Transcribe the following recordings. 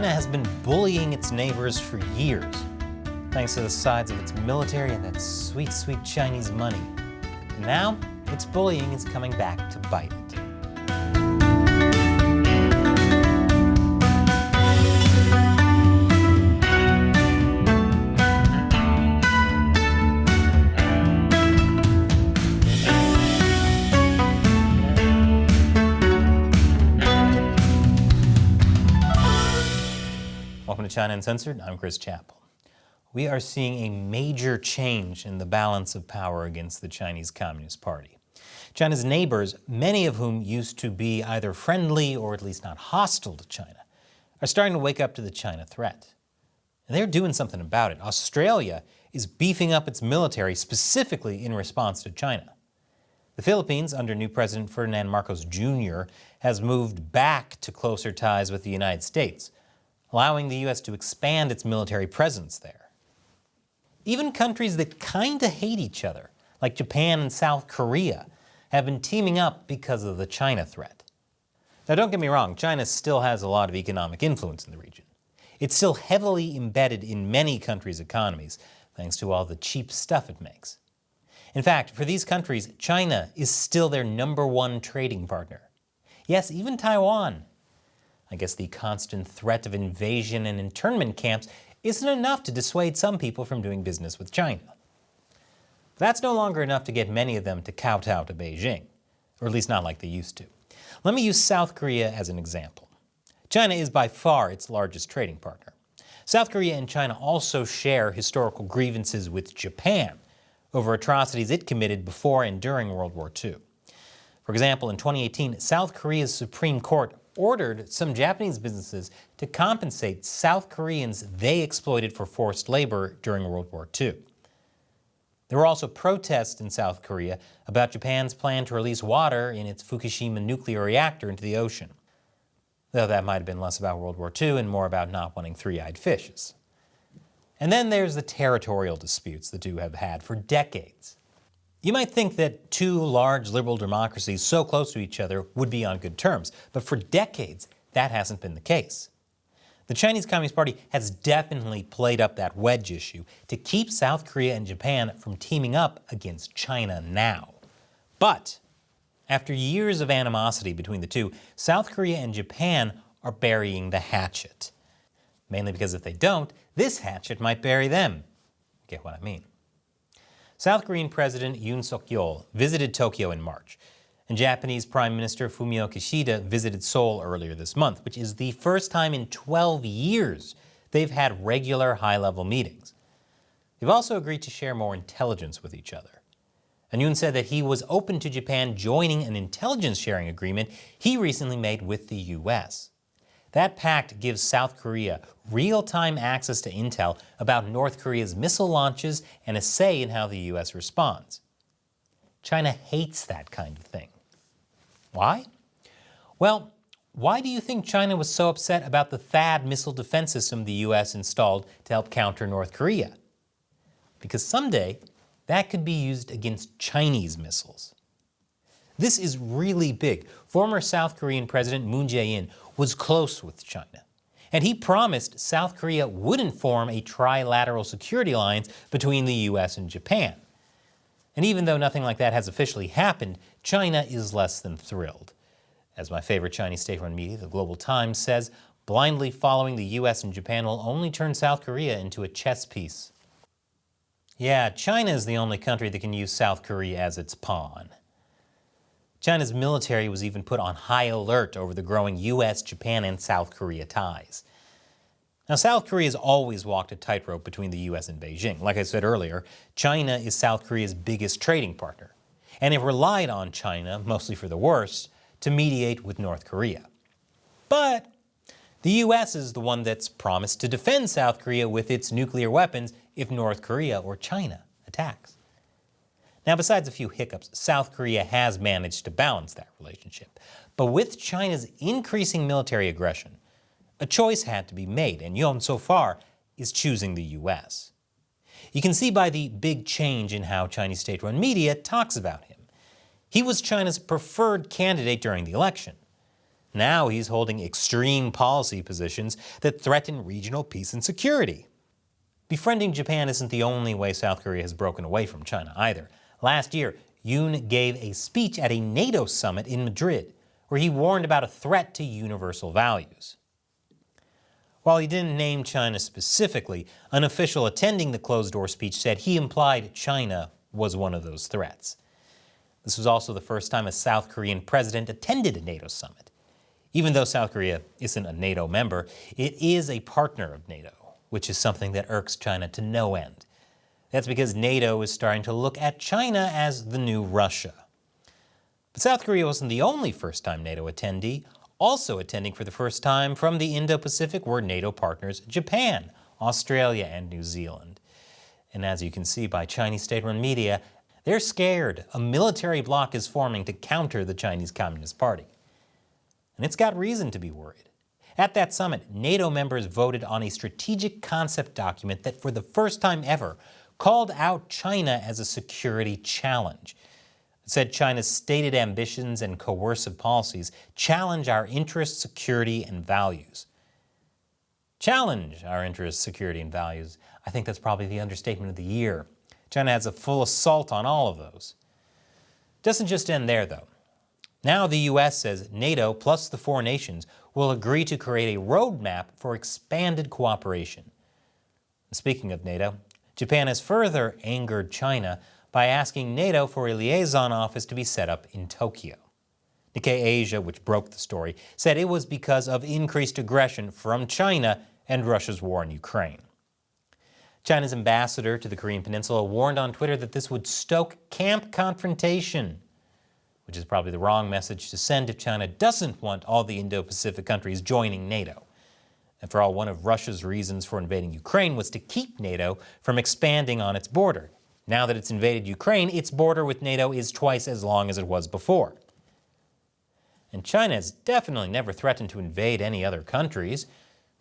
China has been bullying its neighbors for years, thanks to the size of its military and that sweet, sweet Chinese money. And now, its bullying is coming back to bite it. Welcome to China Uncensored. I'm Chris Chappell. We are seeing a major change in the balance of power against the Chinese Communist Party. China's neighbors, many of whom used to be either friendly or at least not hostile to China, are starting to wake up to the China threat. And they're doing something about it. Australia is beefing up its military specifically in response to China. The Philippines, under new President Ferdinand Marcos Jr., has moved back to closer ties with the United States, allowing the U.S. to expand its military presence there. Even countries that kinda hate each other, like Japan and South Korea, have been teaming up because of the China threat. Now don't get me wrong, China still has a lot of economic influence in the region. It's still heavily embedded in many countries' economies, thanks to all the cheap stuff it makes. In fact, for these countries, China is still their #1 trading partner. Yes, even Taiwan. I guess the constant threat of invasion and internment camps isn't enough to dissuade some people from doing business with China. That's no longer enough to get many of them to kowtow to Beijing, or at least not like they used to. Let me use South Korea as an example. China is by far its largest trading partner. South Korea and China also share historical grievances with Japan over atrocities it committed before and during World War II. For example, in 2018, South Korea's Supreme Court ordered some Japanese businesses to compensate South Koreans they exploited for forced labor during World War II. There were also protests in South Korea about Japan's plan to release water in its Fukushima nuclear reactor into the ocean, though that might have been less about World War II and more about not wanting three-eyed fishes. And then there's the territorial disputes the two have had for decades. You might think that two large liberal democracies so close to each other would be on good terms, but for decades, that hasn't been the case. The Chinese Communist Party has definitely played up that wedge issue to keep South Korea and Japan from teaming up against China now. But after years of animosity between the two, South Korea and Japan are burying the hatchet. Mainly because if they don't, this hatchet might bury them. Get what I mean? South Korean President Yoon Suk-yeol visited Tokyo in March, and Japanese Prime Minister Fumio Kishida visited Seoul earlier this month, which is the first time in 12 years they've had regular high-level meetings. They've also agreed to share more intelligence with each other. And Yoon said that he was open to Japan joining an intelligence sharing agreement he recently made with the U.S. That pact gives South Korea real-time access to intel about North Korea's missile launches and a say in how the U.S. responds. China hates that kind of thing. Why? Well, why do you think China was so upset about the THAAD missile defense system the U.S. installed to help counter North Korea? Because someday, that could be used against Chinese missiles. This is really big. Former South Korean President Moon Jae-in was close with China, and he promised South Korea wouldn't form a trilateral security alliance between the U.S. and Japan. And even though nothing like that has officially happened, China is less than thrilled. As my favorite Chinese state-run media, the Global Times, says, blindly following the U.S. and Japan will only turn South Korea into a chess piece. Yeah, China is the only country that can use South Korea as its pawn. China's military was even put on high alert over the growing U.S., Japan, and South Korea ties. Now, South Korea has always walked a tightrope between the U.S. and Beijing. Like I said earlier, China is South Korea's biggest trading partner, and it relied on China, mostly for the worst, to mediate with North Korea. But the U.S. is the one that's promised to defend South Korea with its nuclear weapons if North Korea or China attacks. Now, besides a few hiccups, South Korea has managed to balance that relationship. But with China's increasing military aggression, a choice had to be made, and Yoon so far is choosing the U.S. You can see by the big change in how Chinese state-run media talks about him. He was China's preferred candidate during the election. Now he's holding extreme policy positions that threaten regional peace and security. Befriending Japan isn't the only way South Korea has broken away from China either. Last year, Yoon gave a speech at a NATO summit in Madrid, where he warned about a threat to universal values. While he didn't name China specifically, an official attending the closed-door speech said he implied China was one of those threats. This was also the first time a South Korean president attended a NATO summit. Even though South Korea isn't a NATO member, it is a partner of NATO, which is something that irks China to no end. That's because NATO is starting to look at China as the new Russia. But South Korea wasn't the only first-time NATO attendee. Also attending for the first time from the Indo-Pacific were NATO partners Japan, Australia, and New Zealand. And as you can see by Chinese state-run media, they're scared a military bloc is forming to counter the Chinese Communist Party. And it's got reason to be worried. At that summit, NATO members voted on a strategic concept document that for the first time ever called out China as a security challenge. It said China's stated ambitions and coercive policies challenge our interests, security, and values. Challenge our interests, security, and values. I think that's probably the understatement of the year. China has a full assault on all of those. Doesn't just end there, though. Now the U.S. says NATO plus the 4 nations will agree to create a roadmap for expanded cooperation. Speaking of NATO, Japan has further angered China by asking NATO for a liaison office to be set up in Tokyo. Nikkei Asia, which broke the story, said it was because of increased aggression from China and Russia's war in Ukraine. China's ambassador to the Korean Peninsula warned on Twitter that this would stoke camp confrontation, which is probably the wrong message to send if China doesn't want all the Indo-Pacific countries joining NATO. After all, one of Russia's reasons for invading Ukraine was to keep NATO from expanding on its border. Now that it's invaded Ukraine, its border with NATO is twice as long as it was before. And China has definitely never threatened to invade any other countries,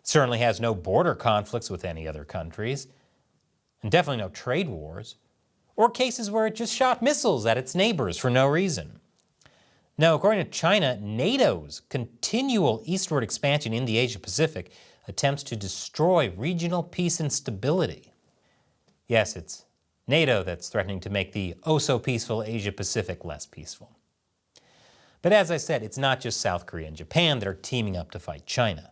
certainly has no border conflicts with any other countries, and definitely no trade wars, or cases where it just shot missiles at its neighbors for no reason. No, according to China, NATO's continual eastward expansion in the Asia-Pacific attempts to destroy regional peace and stability. Yes, it's NATO that's threatening to make the oh-so-peaceful Asia-Pacific less peaceful. But as I said, it's not just South Korea and Japan that are teaming up to fight China.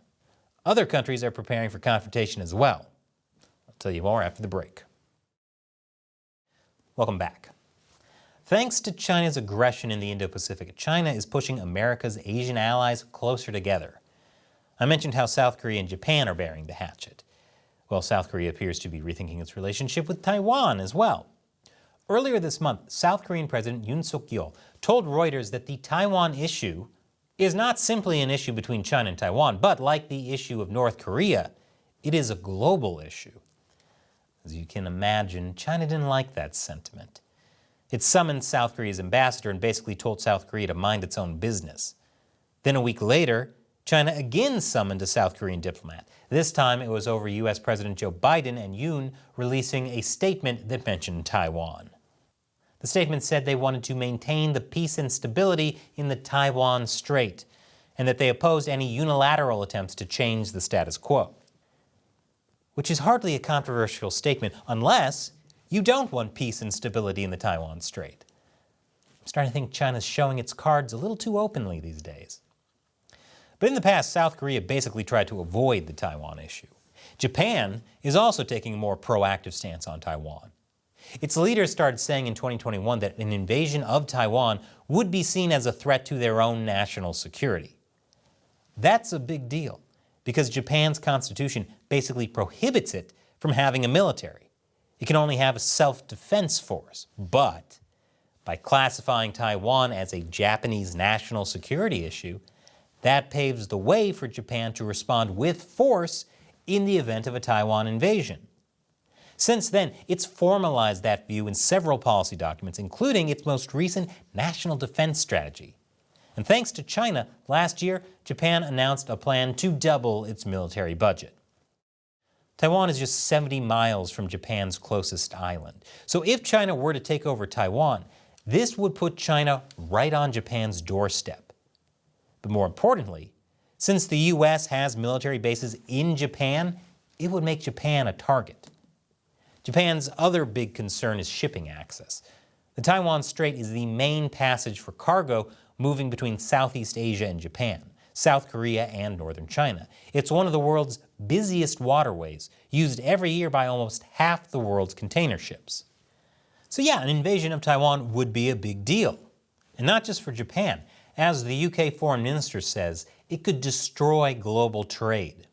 Other countries are preparing for confrontation as well. I'll tell you more after the break. Welcome back. Thanks to China's aggression in the Indo-Pacific, China is pushing America's Asian allies closer together. I mentioned how South Korea and Japan are bearing the hatchet. Well, South Korea appears to be rethinking its relationship with Taiwan as well. Earlier this month, South Korean President Yoon Suk-yeol told Reuters that the Taiwan issue is not simply an issue between China and Taiwan, but like the issue of North Korea, it is a global issue. As you can imagine, China didn't like that sentiment. It summoned South Korea's ambassador and basically told South Korea to mind its own business. Then a week later, China again summoned a South Korean diplomat. This time it was over U.S. President Joe Biden and Yoon releasing a statement that mentioned Taiwan. The statement said they wanted to maintain the peace and stability in the Taiwan Strait, and that they opposed any unilateral attempts to change the status quo. Which is hardly a controversial statement unless you don't want peace and stability in the Taiwan Strait. I'm starting to think China's showing its cards a little too openly these days. But in the past, South Korea basically tried to avoid the Taiwan issue. Japan is also taking a more proactive stance on Taiwan. Its leaders started saying in 2021 that an invasion of Taiwan would be seen as a threat to their own national security. That's a big deal, because Japan's constitution basically prohibits it from having a military. It can only have a self-defense force, but by classifying Taiwan as a Japanese national security issue, that paves the way for Japan to respond with force in the event of a Taiwan invasion. Since then, it's formalized that view in several policy documents, including its most recent National Defense Strategy. And thanks to China, last year, Japan announced a plan to double its military budget. Taiwan is just 70 miles from Japan's closest island. So if China were to take over Taiwan, this would put China right on Japan's doorstep. But more importantly, Since the U.S. has military bases in Japan, it would make Japan a target. Japan's other big concern is shipping access. The Taiwan Strait is the main passage for cargo moving between Southeast Asia and Japan, South Korea and northern China. It's one of the world's busiest waterways, used every year by almost half the world's container ships. So yeah, an invasion of Taiwan would be a big deal. And not just for Japan. As the UK Foreign Minister says, it could destroy global trade.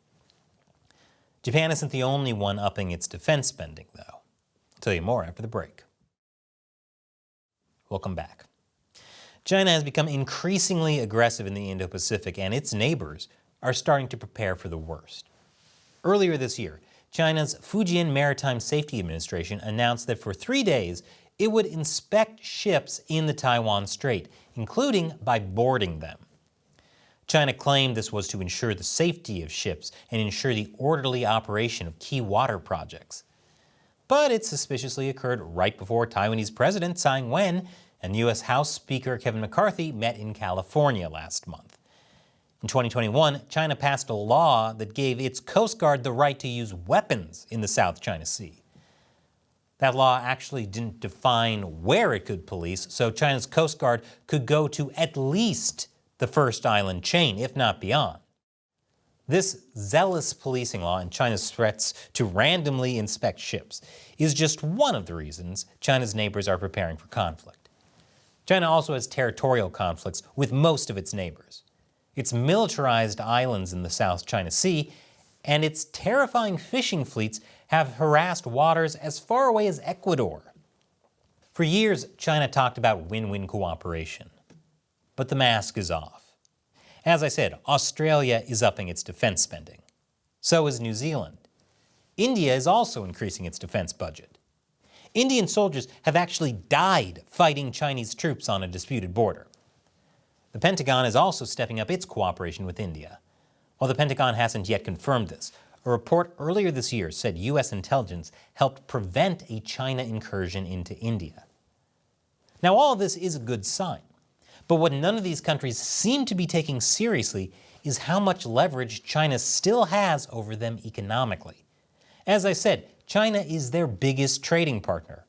Japan isn't the only one upping its defense spending, though. I'll tell you more after the break. Welcome back. China has become increasingly aggressive in the Indo-Pacific, and its neighbors are starting to prepare for the worst. Earlier this year, China's Fujian Maritime Safety Administration announced that for 3 days, it would inspect ships in the Taiwan Strait, including by boarding them. China claimed this was to ensure the safety of ships and ensure the orderly operation of key water projects. But it suspiciously occurred right before Taiwanese President Tsai Ing-wen and U.S. House Speaker Kevin McCarthy met in California last month. In 2021, China passed a law that gave its Coast Guard the right to use weapons in the South China Sea. That law actually didn't define where it could police, so China's Coast Guard could go to at least the first island chain, if not beyond. This zealous policing law and China's threats to randomly inspect ships is just one of the reasons China's neighbors are preparing for conflict. China also has territorial conflicts with most of its neighbors. Its militarized islands in the South China Sea and its terrifying fishing fleets have harassed waters as far away as Ecuador. For years, China talked about win-win cooperation. But the mask is off. As I said, Australia is upping its defense spending. So is New Zealand. India is also increasing its defense budget. Indian soldiers have actually died fighting Chinese troops on a disputed border. The Pentagon is also stepping up its cooperation with India. While the Pentagon hasn't yet confirmed this, a report earlier this year said U.S. intelligence helped prevent a China incursion into India. Now, all of this is a good sign. But what none of these countries seem to be taking seriously is how much leverage China still has over them economically. As I said, China is their biggest trading partner.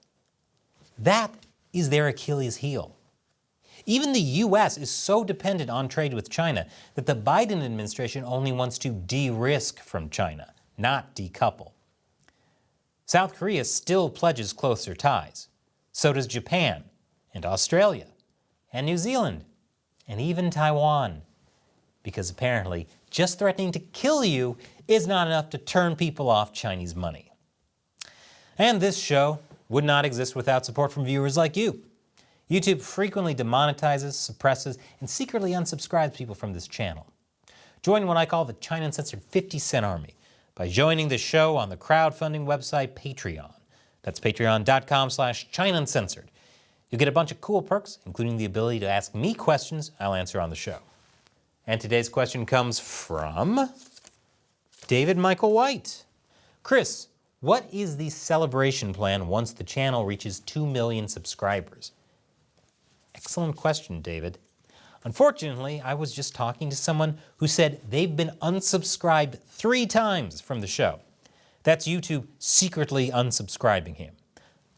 That is their Achilles heel. Even the U.S. is so dependent on trade with China that the Biden administration only wants to de-risk from China, not decouple. South Korea still pledges closer ties. So does Japan, and Australia, and New Zealand, and even Taiwan. Because apparently, just threatening to kill you is not enough to turn people off Chinese money. And this show would not exist without support from viewers like you. YouTube frequently demonetizes, suppresses, and secretly unsubscribes people from this channel. Join what I call the China Uncensored 50-cent army by joining the show on the crowdfunding website Patreon. That's patreon.com/China Uncensored. You'll get a bunch of cool perks, including the ability to ask me questions I'll answer on the show. And today's question comes from David Michael White. Chris, what is the celebration plan once the channel reaches 2 million subscribers? Excellent question, David. Unfortunately, I was just talking to someone who said they've been unsubscribed 3 times from the show. That's YouTube secretly unsubscribing him.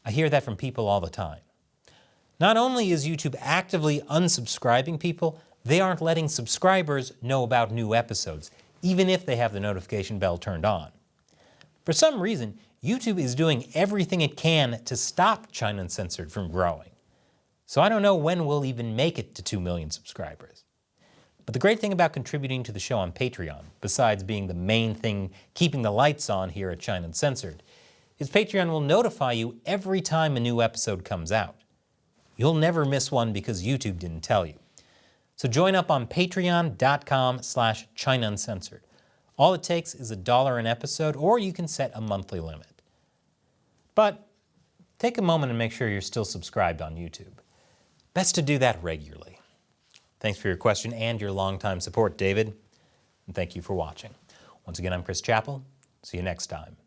I hear that from people all the time. Not only is YouTube actively unsubscribing people, they aren't letting subscribers know about new episodes, even if they have the notification bell turned on. For some reason, YouTube is doing everything it can to stop China Uncensored from growing. So I don't know when we'll even make it to 2 million subscribers. But the great thing about contributing to the show on Patreon, besides being the main thing keeping the lights on here at China Uncensored, is Patreon will notify you every time a new episode comes out. You'll never miss one because YouTube didn't tell you. So join up on patreon.com/China Uncensored. All it takes is $1 an episode, or you can set a monthly limit. But take a moment and make sure you're still subscribed on YouTube. Best to do that regularly. Thanks for your question and your longtime support, David. And thank you for watching. Once again, I'm Chris Chappell. See you next time.